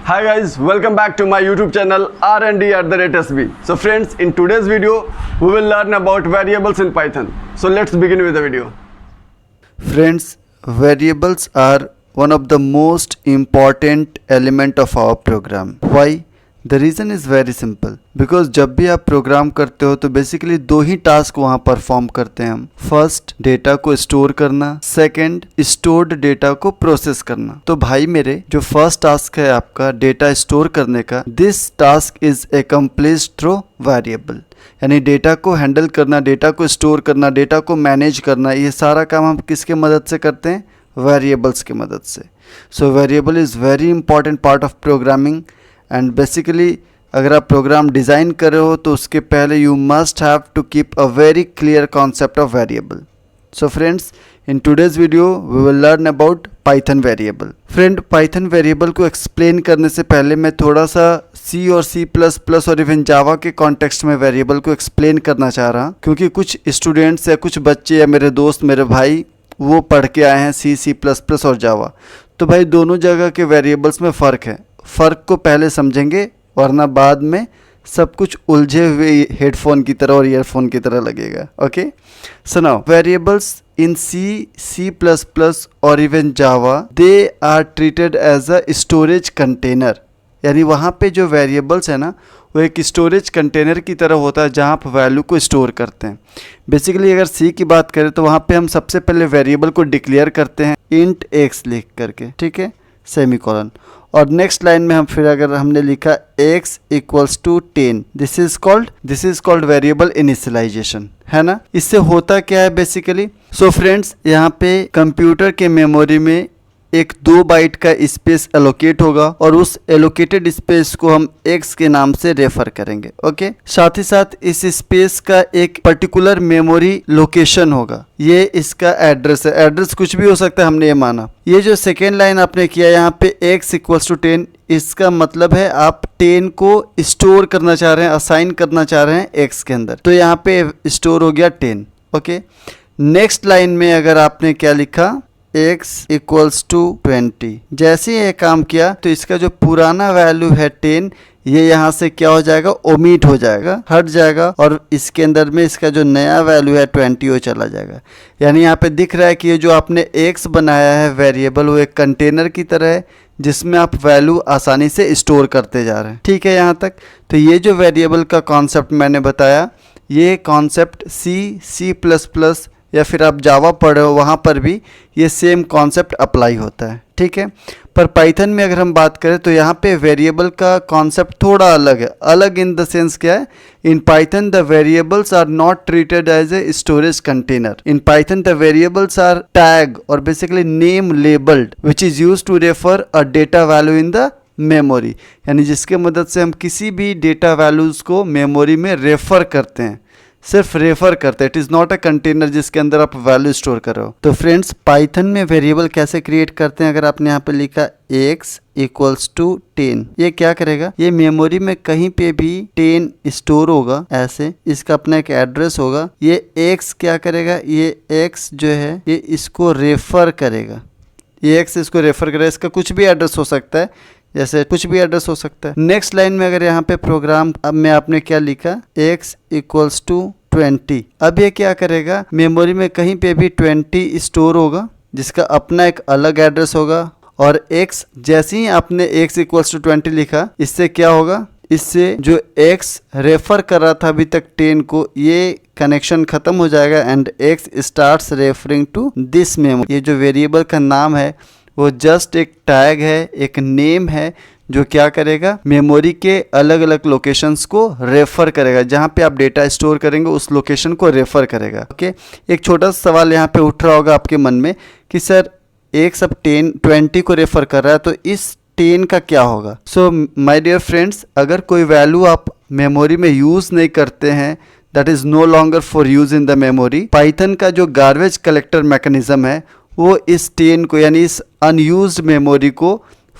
Hi guys, welcome back to my YouTube channel R&D@SB. So friends, in today's video, we will learn about variables in Python. So let's begin with the video. Friends, variables are one of the most important element of our program. Why? The reason is very simple. Because जब भी आप programme करते हो तो basically दो ही task वहाँ perform करते हैं हम. फर्स्ट, डेटा को स्टोर करना. सेकंड, स्टोर्ड डेटा को प्रोसेस करना. तो भाई मेरे, जो फर्स्ट टास्क है आपका डेटा स्टोर करने का, this task is accomplished through variable. यानी डेटा को हैंडल करना, डेटा को स्टोर करना, डेटा को मैनेज करना, ये सारा काम हम किसके मदद से करते हैं? वेरिएबल्स की मदद से. So variable is very important part of programming. And basically अगर आप प्रोग्राम डिज़ाइन कर रहे हो तो उसके पहले you must have to keep a very clear concept of variable. So friends, in today's video we will learn about Python variable. Friend, Python variable को explain करने से पहले मैं थोड़ा सा सी और C++ और इवन जावा के कॉन्टेक्स्ट में वेरिएबल को एक्सप्लेन करना चाह रहा हूँ, क्योंकि कुछ स्टूडेंट्स या कुछ बच्चे या मेरे दोस्त, मेरे भाई, वो पढ़ के आए हैं C++ और जावा. तो भाई दोनों जगह के वेरिएबल्स में फ़र्क है. फ़र्क को पहले समझेंगे, वरना बाद में सब कुछ उलझे हुए हेडफोन की तरह और ईयरफोन की तरह लगेगा. Okay, so now variables in C++ और even Java, they are treated as a storage container. यानी वहाँ पे जो वेरिएबल्स है ना, वो एक स्टोरेज कंटेनर की तरह होता है जहाँ आप वैल्यू को स्टोर करते हैं. बेसिकली अगर C की बात करें तो वहाँ पे हम सबसे पहले वेरिएबल को डिक्लेयर करते हैं इंट x लिख करके, ठीक है, सेमीकोलन. और नेक्स्ट लाइन में हम फिर अगर हमने लिखा x equals to 10, this is called variable initialization, है ना. इससे होता क्या है बेसिकली? सो फ्रेंड्स, यहाँ पे कंप्यूटर के मेमोरी में एक 2 बाइट का स्पेस एलोकेट होगा और उस एलोकेटेड स्पेस को हम x के नाम से रेफर करेंगे. ओके, साथ ही साथ इस स्पेस का एक पर्टिकुलर मेमोरी लोकेशन होगा. ये इसका एड्रेस है. एड्रेस कुछ भी हो सकता है, हमने ये माना. ये जो सेकेंड लाइन आपने किया यहाँ पे x इक्वल्स टू 10, इसका मतलब है आप 10 को स्टोर करना चाह रहे हैं, असाइन करना चाह रहे हैं x के अंदर. तो यहाँ पे स्टोर हो गया 10. ओके, नेक्स्ट लाइन में अगर आपने क्या लिखा, x इक्वल्स टू 20, जैसे ही ये काम किया तो इसका जो पुराना वैल्यू है 10, ये यहाँ से क्या हो जाएगा? ओमिट हो जाएगा, हट जाएगा, और इसके अंदर में इसका जो नया वैल्यू है 20 वो चला जाएगा. यानी यहाँ पे दिख रहा है कि ये जो आपने x बनाया है वेरिएबल, वो एक कंटेनर की तरह है जिसमें आप वैल्यू आसानी से स्टोर करते जा रहे हैं. ठीक है यहाँ तक. तो ये जो वेरिएबल का कॉन्सेप्ट मैंने बताया, ये कॉन्सेप्ट C++ या फिर आप जावा पढ़े हो वहाँ पर भी ये सेम कॉन्सेप्ट अप्लाई होता है. ठीक है, पर पाइथन में अगर हम बात करें तो यहाँ पे वेरिएबल का कॉन्सेप्ट थोड़ा अलग है. अलग इन द सेंस क्या है? In Python the variables are not treated as a storage container. In Python the variables are tag और basically name labelled which is use to refer a data value in the memory. यानी जिसके मदद से हम किसी भी डेटा values को मेमोरी में रेफर करते हैं, सिर्फ रेफर करते हैं. It is not a container जिसके अंदर आप वैल्यू स्टोर कर रहे हो. तो फ्रेंड्स, पाइथन में वेरिएबल कैसे क्रिएट करते हैं? अगर आपने यहाँ पे लिखा x इक्वल्स टू 10, ये क्या करेगा? ये मेमोरी में कहीं पे भी 10 स्टोर होगा ऐसे, इसका अपना एक एड्रेस होगा. ये x क्या करेगा? ये x जो है ये इसको रेफर करेगा. ये x इसको रेफर करेगा. इसका कुछ भी एड्रेस हो सकता है, जैसे कुछ भी एड्रेस हो सकता है. नेक्स्ट लाइन में अगर यहाँ पे प्रोग्राम अब में आपने क्या लिखा, x इक्वल्स टू 20, अब ये क्या करेगा? मेमोरी में कहीं पे भी 20 स्टोर होगा जिसका अपना एक अलग एड्रेस होगा. और x, जैसे ही आपने x इक्वल्स टू 20 लिखा, इससे क्या होगा? इससे जो x रेफर कर रहा था अभी तक 10 को, ये कनेक्शन खत्म हो जाएगा and x starts referring to this memory. ये जो वेरिएबल का नाम है वो जस्ट एक टैग है, एक नेम है, जो क्या करेगा? मेमोरी के अलग अलग लोकेशंस को रेफर करेगा. जहाँ पे आप डेटा स्टोर करेंगे उस लोकेशन को रेफर करेगा. ओके, एक छोटा सा सवाल यहाँ पे उठ रहा होगा आपके मन में कि सर एक सब 20 को रेफर कर रहा है, तो इस 10 का क्या होगा? सो माय डियर फ्रेंड्स, अगर कोई वैल्यू आप मेमोरी में यूज़ नहीं करते हैं, that is no longer for use in the memory, Python का जो गार्बेज कलेक्टर मैकेनिज्म है वो इस 10 को, यानी इस अनयूज्ड मेमोरी को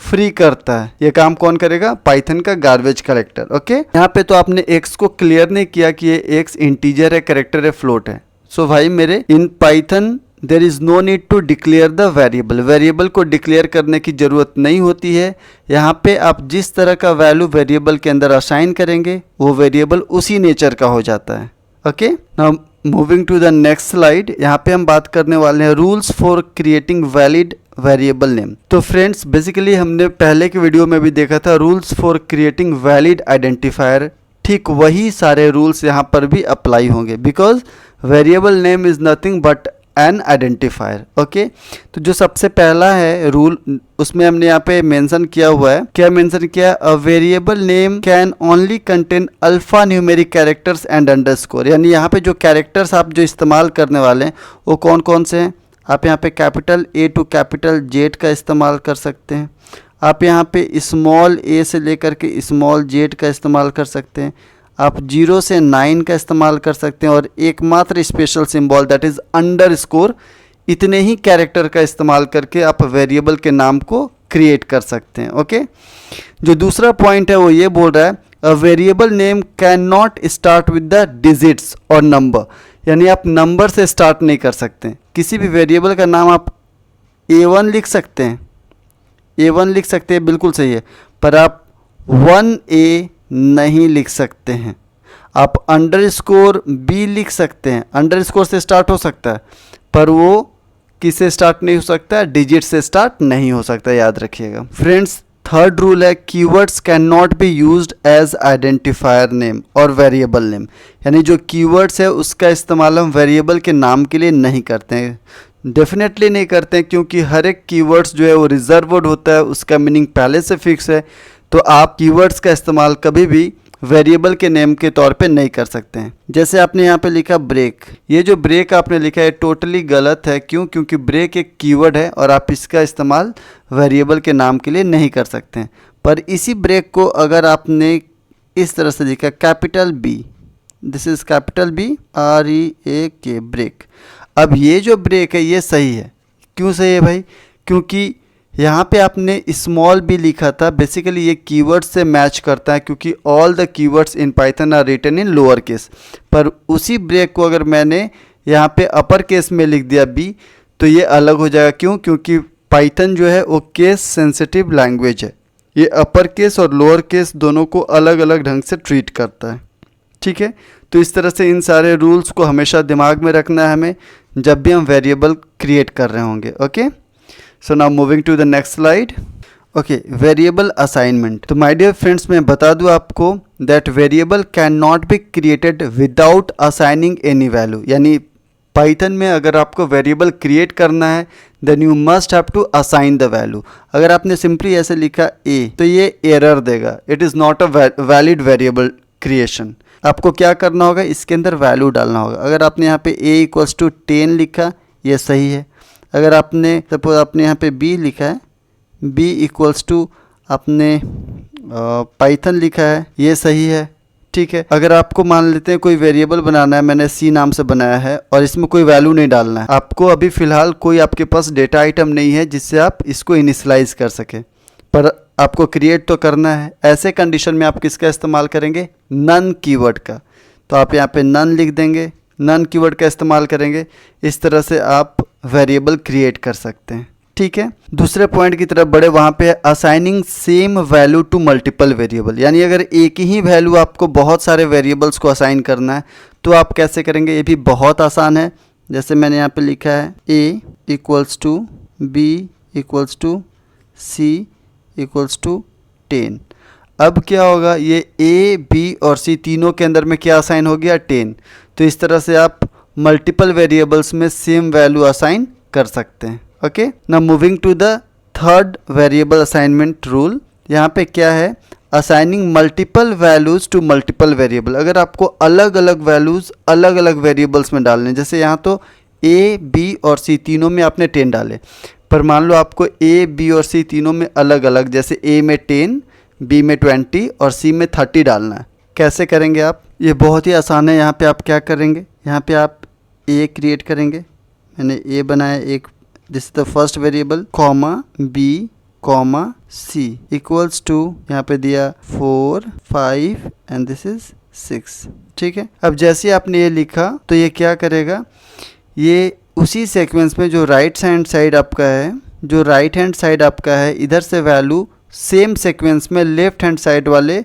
फ्री करता है. ये काम कौन करेगा? पाइथन का गार्बेज कलेक्टर. ओके, यहाँ पे तो आपने x को क्लियर नहीं किया कि ये x इंटीजर है, कैरेक्टर है, फ्लोट है. सो भाई मेरे, in Python there is no need to declare the variable. Variable को डिक्लेयर करने की ज़रूरत नहीं होती है। यहाँ पे आप जिस तरह का वैल्यू वेरिएबल के अंदर असाइन करेंगे वो वेरिएबल उसी नेचर का हो जाता है। Okay, now moving to the next slide. यहाँ पे हम बात करने वाले हैं rules for creating valid variable name. तो फ्रेंड्स बेसिकली हमने पहले के वीडियो में भी देखा था rules for creating valid identifier. ठीक वही सारे रूल्स यहाँ पर भी अप्लाई होंगे, because variable name is nothing but an identifier. Okay, तो जो सबसे पहला है रूल उसमें हमने यहाँ पे मेंशन किया हुआ है। क्या मेंशन किया है? A variable name can only contain alpha numeric characters and underscore. यानी यहाँ पे जो कैरेक्टर्स आप जो इस्तेमाल करने वाले हैं वो कौन कौन से हैं? आप यहाँ पे capital A to capital Z का इस्तेमाल कर सकते हैं। आप यहाँ पे स्मॉल ए से लेकर के स्मॉल जेड का इस्तेमाल कर सकते हैं। आप 0 से 9 का इस्तेमाल कर सकते हैं और एकमात्र special symbol that is underscore, इतने ही कैरेक्टर का इस्तेमाल करके आप वेरिएबल के नाम को क्रिएट कर सकते हैं। ओके, जो दूसरा पॉइंट है वो ये बोल रहा है a variable name can not start with the digits और नंबर। यानी आप नंबर से स्टार्ट नहीं कर सकते। किसी भी वेरिएबल का नाम आप A1 लिख सकते हैं, A1 लिख सकते हैं, बिल्कुल सही है, पर आप 1A नहीं लिख सकते हैं। आप अंडरस्कोर बी लिख सकते हैं, अंडरस्कोर से स्टार्ट हो सकता है, पर वो किससे स्टार्ट नहीं हो सकता? डिजिट से स्टार्ट नहीं हो सकता, याद रखिएगा। फ्रेंड्स थर्ड रूल है keywords can not be used as identifier name और वेरिएबल नेम। यानी जो कीवर्ड्स है उसका इस्तेमाल हम वेरिएबल के नाम के लिए नहीं करते हैं, डेफिनेटली नहीं करते हैं, क्योंकि हर एक कीवर्ड्स जो है वो रिजर्व्ड होता है, उसका मीनिंग पहले से फिक्स है। तो आप कीवर्ड्स का इस्तेमाल कभी भी वेरिएबल के नेम के तौर पे नहीं कर सकते हैं। जैसे आपने यहाँ पे लिखा ब्रेक, ये जो ब्रेक आपने लिखा है टोटली गलत है। क्यों? क्योंकि ब्रेक एक कीवर्ड है और आप इसका इस्तेमाल वेरिएबल के नाम के लिए नहीं कर सकते हैं। पर इसी ब्रेक को अगर आपने इस तरह से लिखा capital B, this is capital B REAK break, अब ये जो ब्रेक है ये सही है। क्यों सही है भाई? क्योंकि यहाँ पे आपने स्मॉल बी लिखा था, बेसिकली ये कीवर्ड से मैच करता है, क्योंकि all the keywords in Python are written in lower case. पर उसी ब्रेक को अगर मैंने यहाँ पे अपर केस में लिख दिया बी, तो ये अलग हो जाएगा। क्यों? क्योंकि पाइथन जो है वो केस सेंसिटिव लैंग्वेज है, ये अपर केस और लोअर केस दोनों को अलग अलग ढंग से ट्रीट करता है। ठीक है, तो इस तरह से इन सारे रूल्स को हमेशा दिमाग में रखना है हमें जब भी हम वेरिएबल क्रिएट कर रहे होंगे। Okay, so now moving to the next slide. Okay, variable assignment. तो माय डियर फ्रेंड्स मैं बता दूं आपको that variable can not be created without assigning any value. यानी पाइथन में अगर आपको वेरिएबल क्रिएट करना है then you must have to assign the value. अगर आपने सिंपली ऐसे लिखा ए तो ये एरर देगा, it is not a valid variable creation. आपको क्या करना होगा? इसके अंदर वैल्यू डालना होगा। अगर आपने यहाँ पे a = 10 लिखा, ये सही है। अगर आपने सपोज आपने यहाँ पे b लिखा है, b = आपने पाइथन लिखा है, ये सही है। ठीक है, अगर आपको मान लेते हैं कोई वेरिएबल बनाना है, मैंने c नाम से बनाया है और इसमें कोई वैल्यू नहीं डालना है, आपको अभी फ़िलहाल कोई आपके पास डेटा आइटम नहीं है जिससे आप इसको इनिशियलाइज कर सकें, पर आपको क्रिएट तो करना है। ऐसे कंडीशन में आप किसका इस्तेमाल करेंगे? नन कीवर्ड का। तो आप यहाँ पे नन लिख देंगे, नन कीवर्ड का इस्तेमाल करेंगे। इस तरह से आप वेरिएबल क्रिएट कर सकते हैं। ठीक है, दूसरे पॉइंट की तरफ बढ़े, वहाँ पे assigning same value to multiple variable. यानी अगर एक ही वैल्यू आपको बहुत सारे वेरिएबल्स को असाइन करना है तो आप कैसे करेंगे? ये भी बहुत आसान है। जैसे मैंने यहाँ पे लिखा है a = b = c = 10। अब क्या होगा? ये a, b और c तीनों के अंदर में क्या असाइन हो गया? 10। तो इस तरह से आप मल्टीपल वेरिएबल्स में सेम वैल्यू असाइन कर सकते हैं। Okay, now moving to the third variable assignment rule. यहाँ पे क्या है? Assigning multiple values to multiple variable. अगर आपको अलग अलग वैल्यूज़ अलग अलग वेरिएबल्स में डालने, जैसे यहाँ तो a, b और c तीनों में आपने 10 डाले, पर मान लो आपको a, b और c तीनों में अलग अलग, जैसे a में 10, b में 20 और c में 30 डालना है। कैसे करेंगे आप? ये बहुत ही आसान है। यहाँ पे आप क्या करेंगे? यहाँ पे आप a क्रिएट करेंगे, मैंने a बनाया एक, this is the first variable, comma b comma c equals to यहाँ पे दिया 4, 5 एंड दिस इज 6। ठीक है, अब जैसे आपने ये लिखा तो ये क्या करेगा? ये उसी सीक्वेंस में जो राइट हैंड साइड आपका है इधर से वैल्यू सेम सीक्वेंस में लेफ्ट हैंड साइड वाले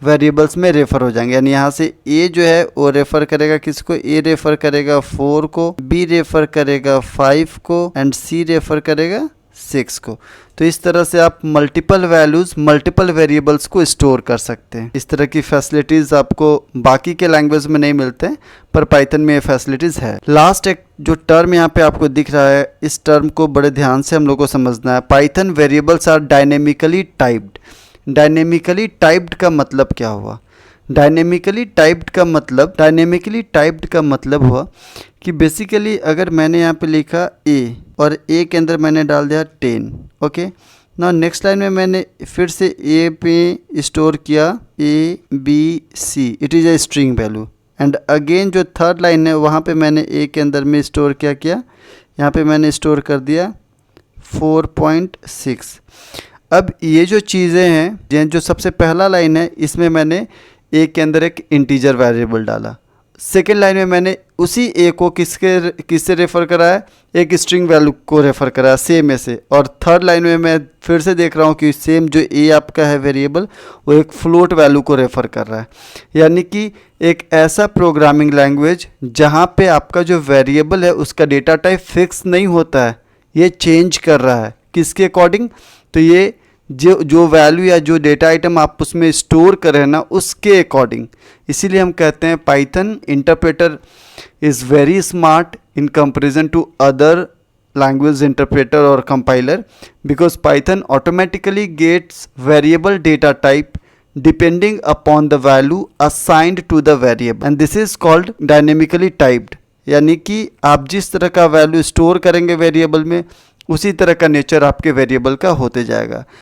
वेरिएबल्स में रेफ़र हो जाएंगे। यानी यहाँ से ए जो है वो रेफ़र करेगा किसको, ए रेफ़र करेगा 4 को, बी रेफ़र करेगा 5 को एंड सी रेफ़र करेगा 6 को। तो इस तरह से आप मल्टीपल वैल्यूज़ मल्टीपल वेरिएबल्स को स्टोर कर सकते हैं। इस तरह की फैसिलिटीज़ आपको बाकी के लैंग्वेज में नहीं मिलते हैं, पर पाइथन में ये फैसिलिटीज़ है। लास्ट एक जो टर्म यहाँ पे आपको दिख रहा है, इस टर्म को बड़े ध्यान से हम लोग को समझना है। Python variables are dynamically typed. Dynamically typed का मतलब क्या हुआ? डायनेमिकली टाइप्ड का मतलब हुआ कि बेसिकली अगर मैंने यहाँ पे लिखा ए और ए के अंदर मैंने डाल दिया 10, ओके। ना नेक्स्ट लाइन में मैंने फिर से ए पे स्टोर किया A B C, it is a string value. And again जो थर्ड लाइन है वहाँ पे मैंने ए के अंदर में स्टोर क्या किया, यहाँ पे मैंने स्टोर कर दिया 4.6। अब ये जो चीज़ें हैं, जो सबसे पहला लाइन है इसमें मैंने ए के अंदर एक इंटीजर वेरिएबल डाला। सेकेंड लाइन में मैंने उसी ए को किससे रेफ़र करा है, एक स्ट्रिंग वैल्यू को रेफ़र करा है सेम ए से। और थर्ड लाइन में मैं फिर से देख रहा हूँ कि सेम जो ए आपका है वेरिएबल वो एक फ्लोट वैल्यू को रेफ़र कर रहा है। यानी कि एक ऐसा प्रोग्रामिंग लैंग्वेज जहाँ पे आपका जो वेरिएबल है उसका डेटा टाइप फिक्स नहीं होता है, ये चेंज कर रहा है किसके अकॉर्डिंग, तो ये जो वैल्यू या जो डेटा आइटम आप उसमें स्टोर कर रहे हैं ना उसके अकॉर्डिंग। इसीलिए हम कहते हैं Python interpreter is very smart in comparison to other language interpreter और compiler, because Python automatically gets variable data type depending upon the value assigned to the variable and this is called dynamically typed. यानी कि आप जिस तरह का value store करेंगे variable में उसी तरह का नेचर आपके वेरिएबल का होते जाएगा।